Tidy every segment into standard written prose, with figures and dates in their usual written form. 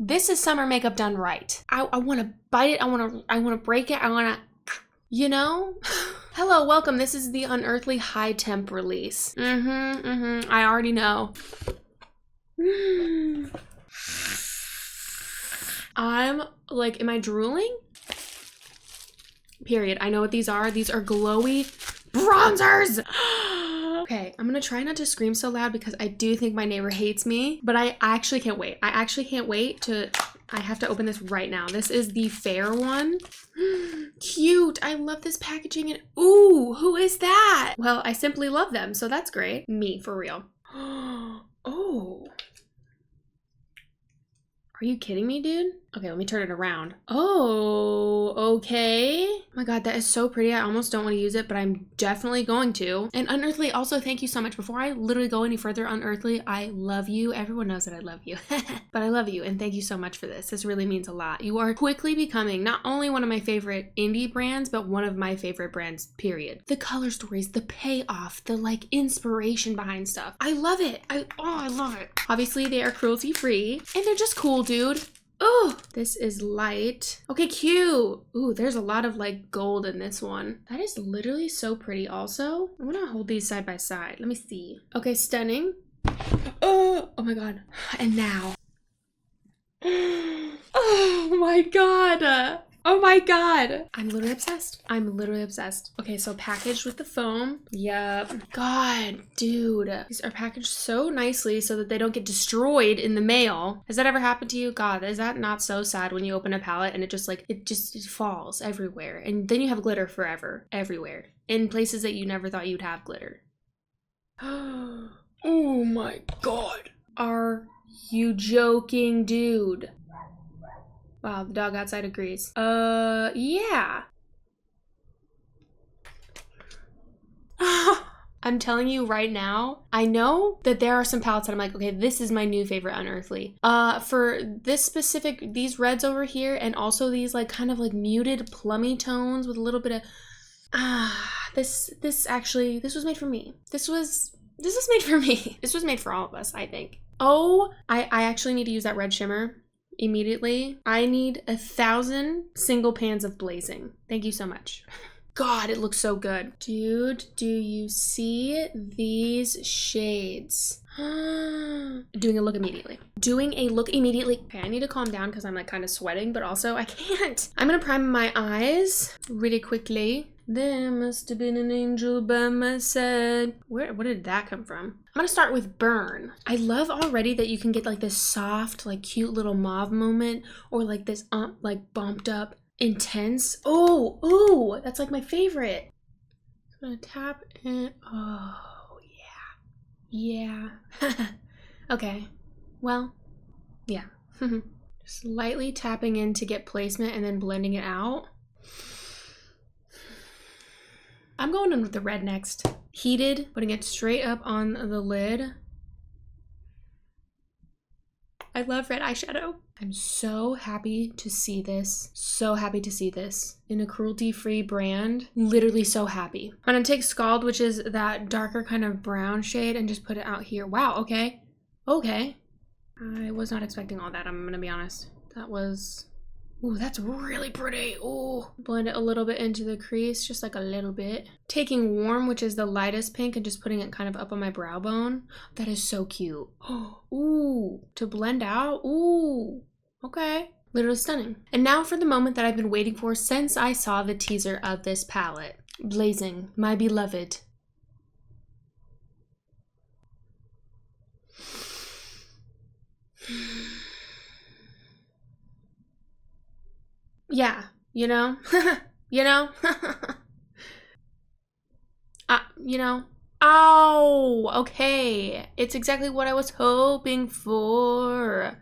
This is summer makeup done right. I want to bite it. I want to break it. I want to, you know? Hello, welcome. This is the Unearthly High Temp release. I already know. I'm like, am I drooling? Period. I know what these are. These are glowy bronzers. Okay, I'm gonna try not to scream so loud because I do think my neighbor hates me, but I actually can't wait. I actually can't wait to, I have to open this right now. This is the fair one. Cute. I love this packaging and ooh, who is that? Well, I simply love them, so that's great. Me, for real. Oh. Are you kidding me, dude? Okay, let me turn it around. Oh, okay. Oh my God, that is so pretty. I almost don't want to use it, but I'm definitely going to. And Unearthly, also thank you so much. Before I literally go any further, Unearthly, I love you. Everyone knows that I love you, but I love you and thank you so much for this. This really means a lot. You are quickly becoming not only one of my favorite indie brands, but one of my favorite brands, period. The color stories, the payoff, the like inspiration behind stuff. I love it. I love it. Obviously they are cruelty free and they're just cool, dude. Oh, this is light. Okay, cute. Ooh, there's a lot of like gold in this one. That is literally so pretty also. I'm gonna hold these side by side. Let me see. Okay, stunning. Oh my God. And now. Oh my God. Oh my God. I'm literally obsessed. I'm literally obsessed. Okay, so packaged with the foam. Yep. God, dude. These are packaged so nicely so that they don't get destroyed in the mail. Has that ever happened to you? God, is that not so sad when you open a palette and it just like, it falls everywhere. And then you have glitter forever, everywhere. In places that you never thought you'd have glitter. Oh my God. Are you joking, dude? Wow, the dog outside agrees. Yeah. I'm telling you right now, I know that there are some palettes that I'm like, okay, this is my new favorite Unearthly. For this specific, these reds over here, and also these like kind of like muted plummy tones with a little bit of, this was made for me. This was made for me. This was made for all of us, I think. Oh, I actually need to use that red shimmer immediately. I need 1,000 single pans of blazing. Thank you so much. God, it looks so good. Dude, do you see these shades? Doing a look immediately. Doing a look immediately. Okay, I need to calm down because I'm like kind of sweating, but also I can't. I'm gonna prime my eyes really quickly. There must have been an angel by my side. Where did that come from? I'm gonna start with burn. I love already that you can get like this soft, like cute little mauve moment or like this like bumped up intense. Oh, that's like my favorite. I'm gonna tap in. Oh, yeah. Okay, well, yeah. Just lightly tapping in to get placement and then blending it out. I'm going in with the red next. Heated, putting it straight up on the lid. I love red eyeshadow. I'm so happy to see this. So happy to see this in a cruelty-free brand. Literally so happy. I'm gonna take Scald, which is that darker kind of brown shade, and just put it out here. Wow, okay. Okay. I was not expecting all that, I'm gonna be honest. That was... Ooh, that's really pretty. Ooh. Blend it a little bit into the crease, just like a little bit. Taking Warm, which is the lightest pink, and just putting it kind of up on my brow bone. That is so cute. Ooh, to blend out. Ooh, okay. Literally stunning. And now for the moment that I've been waiting for since I saw the teaser of this palette. Blazing, my beloved. Yeah, you know, you know, you know, ow, okay, it's exactly what I was hoping for.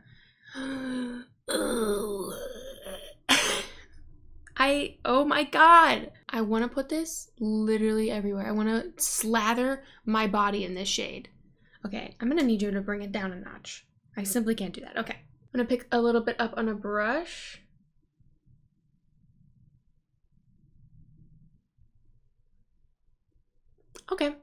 Oh my God, I want to put this literally everywhere. I want to slather my body in this shade. Okay, I'm gonna need you to bring it down a notch. I simply can't do that. Okay, I'm gonna pick a little bit up on a brush. Okay.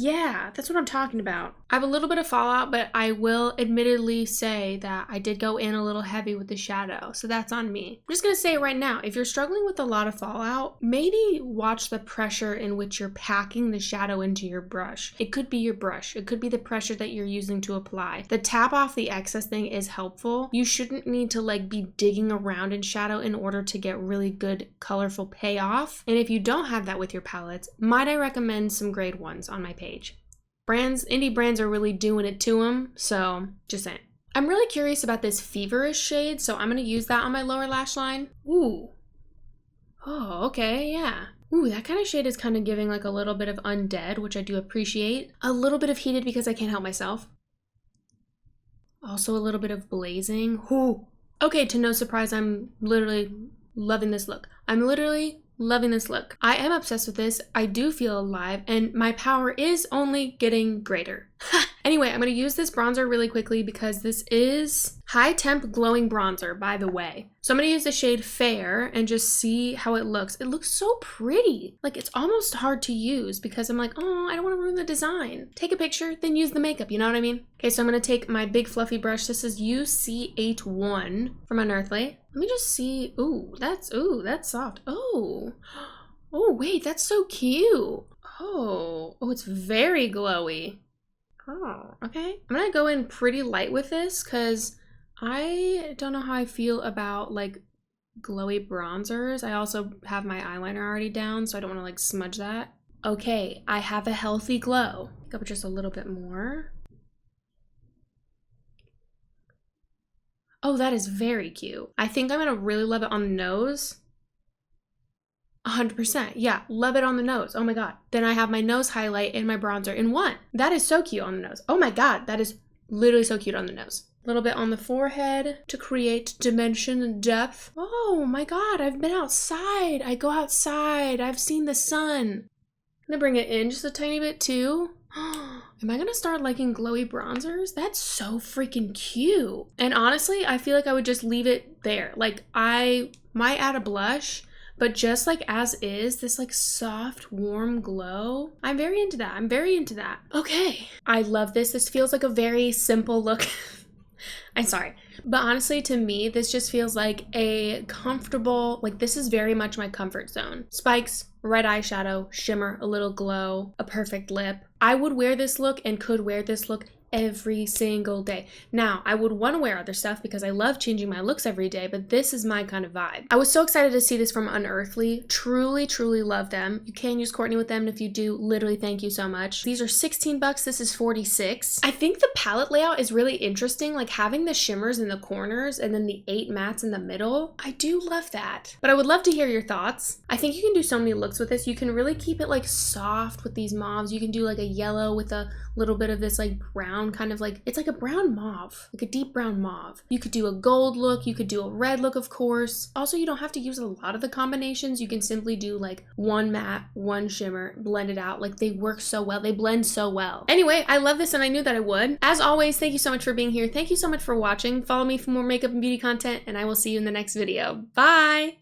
Yeah, that's what I'm talking about. I have a little bit of fallout, but I will admittedly say that I did go in a little heavy with the shadow, so that's on me. I'm just gonna say it right now, if you're struggling with a lot of fallout, maybe watch the pressure in which you're packing the shadow into your brush. It could be your brush, it could be the pressure that you're using to apply. The tap off the excess thing is helpful. You shouldn't need to like be digging around in shadow in order to get really good colorful payoff. And if you don't have that with your palettes, might I recommend some grade ones on my page. Indie brands are really doing it to them, so just saying. I'm really curious about this feverish shade, so I'm gonna use that on my lower lash line. Ooh. Oh, okay, yeah. Ooh, that kind of shade is kind of giving like a little bit of undead, which I do appreciate. A little bit of heated because I can't help myself. Also a little bit of blazing. Ooh. Okay, to no surprise, I'm literally loving this look. I'm literally loving this look. I am obsessed with this. I do feel alive and my power is only getting greater. Anyway, I'm going to use this bronzer really quickly because this is high temp glowing bronzer, by the way. So I'm going to use the shade Fair and just see how it looks. It looks so pretty. Like it's almost hard to use because I'm like, oh, I don't want to ruin the design. Take a picture, then use the makeup, you know what I mean? Okay, so I'm going to take my big fluffy brush. This is UC81 from Unearthly. Let me just see. Ooh, that's soft. Oh, wait, that's so cute. Oh, it's very glowy. Oh, okay. I'm gonna go in pretty light with this because I don't know how I feel about like glowy bronzers. I also have my eyeliner already down, so I don't want to like smudge that. Okay, I have a healthy glow. Go just a little bit more. Oh, that is very cute. I think I'm gonna really love it on the nose. 100%. Yeah, love it on the nose. Oh my god. Then I have my nose highlight and my bronzer in one. That is so cute on the nose. Oh my god, that is literally so cute on the nose. A little bit on the forehead to create dimension and depth. Oh my god, I've been outside. I go outside. I've seen the sun. I'm gonna bring it in just a tiny bit too. Am I gonna start liking glowy bronzers? That's so freaking cute. And honestly, I feel like I would just leave it there. Like I might add a blush, but just like as is, this like soft, warm glow. I'm very into that. Okay, I love this. This feels like a very simple look. I'm sorry. But honestly, to me, this just feels like a comfortable, like this is very much my comfort zone. Spikes, red eyeshadow, shimmer, a little glow, a perfect lip. I would wear this look and could wear this look every single day. Now, I would want to wear other stuff because I love changing my looks every day, but this is my kind of vibe. I was so excited to see this from Unearthly. Truly, truly love them. You can use Courtney with them, and if you do, literally thank you so much. These are 16 bucks. This is 46. I think the palette layout is really interesting, like having the shimmers in the corners and then the 8 mattes in the middle. I do love that. But I would love to hear your thoughts. I think you can do so many looks with this. You can really keep it like soft with these mauves. You can do like a yellow with a little bit of this like brown kind of like, it's like a brown mauve, like a deep brown mauve. You could do a gold look, you could do a red look, of course. Also, you don't have to use a lot of the combinations. You can simply do like one matte, one shimmer, blend it out. Like they work so well, they blend so well. Anyway, I love this and I knew that I would. As always, thank you so much for being here. Thank you so much for watching. Follow me for more makeup and beauty content and I will see you in the next video. Bye!